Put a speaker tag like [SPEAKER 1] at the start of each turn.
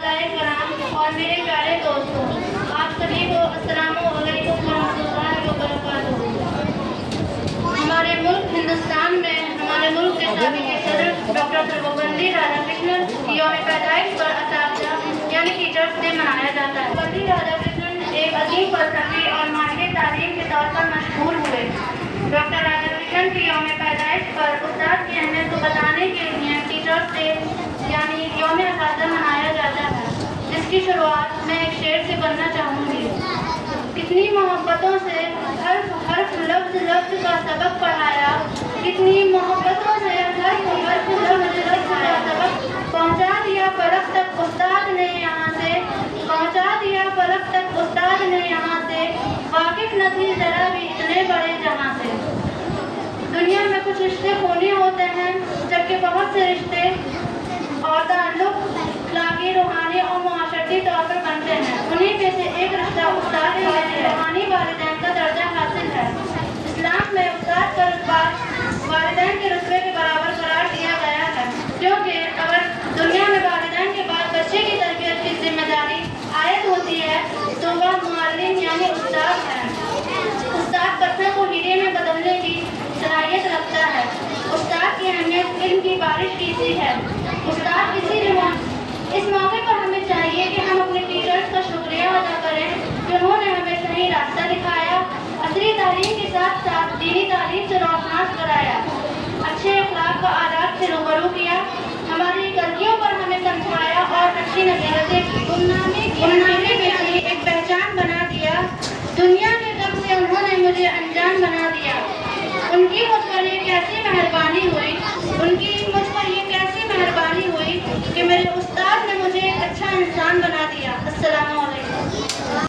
[SPEAKER 1] کرام اور میرے پیارے دوستوں، آپ سبھی کو السلام علیکم ورحمۃ اللہ وبرکاتہ۔ ہمارے ملک ہندوستان میں ہمارے ملک کے سابق صدر ڈاکٹر سروپلی رادھا کرشنن کی یوم پیدائش پر اساتذہ یعنی ٹیچرس ڈے منایا جاتا ہے۔ سروپلی رادھا کرشنن ایک عظیم فلسفی اور ماہر تعلیم کے طور پر مشہور ہوئے۔ ڈاکٹر رادھا کرشنن کی یوم پیدائش پر استاد کی اہمیت کو بتانے کے لیے ٹیچرس ڈے یعنی یوم اساتذہ منایا جاتا ہے، جس کی شروعات میں ایک شعر سے کرنا چاہوں گی۔ کتنی محبتوں سے حرف لفظ کا سبق پڑھایا، کتنی محبتوں سے حرف لفظ کا سبق پہنچا دیا فلک تک استاد نے یہاں سے، پہنچا دیا فلک تک استاد نے یہاں سے، واقف نہ تھی ذرا بھی اتنے بڑے جہاں سے۔ دنیا میں کچھ رشتے خونی ہوتے ہیں، جبکہ بہت سے رشتے اور تعلق اخلاقی، روحانی اور معاشرتی طور پر بنتے ہیں۔ انہیں میں سے ایک رشتہ استاد سے روحانی والدین کا درجہ حاصل ہے۔ اسلام میں استاد کا رتبہ والدین کے رتبے کے برابر قرار دیا گیا ہے، کیونکہ اگر دنیا میں والدین کے بعد بچے کی تربیت کی ذمہ داری عائد ہوتی ہے تو وہ معلم یعنی استاد ہے۔ استاد پتھر کو ہیرے میں بدلنے کی صلاحیت رکھتا ہے۔ استاد کی اہمیت علم کی بارش کی سی ہے۔ استاد اس موقع پر ہمیں چاہیے کہ ہم اپنے ٹیچرز کا شکریہ ادا کریں کہ انہوں نے ہمیں صحیح راستہ دکھایا، عصری تعلیم کے ساتھ ساتھ دینی تعلیم سے روشناس کرایا، اچھے اخلاق و آداب سے روبرو کیا، ہماری غلطیوں پر ہمیں سمجھایا اور اچھی نصیحتیں کی، گمنامی میں ایک پہچان بنا دیا۔ دنیا کے غم سے انہوں نے مجھے انجان بنا دیا۔ ان کی مجھ پر یہ کیسی مہربانی ہوئی، ان کی مجھ پر یہ کیسی مہربانی ہوئی کہ میرے استاد نے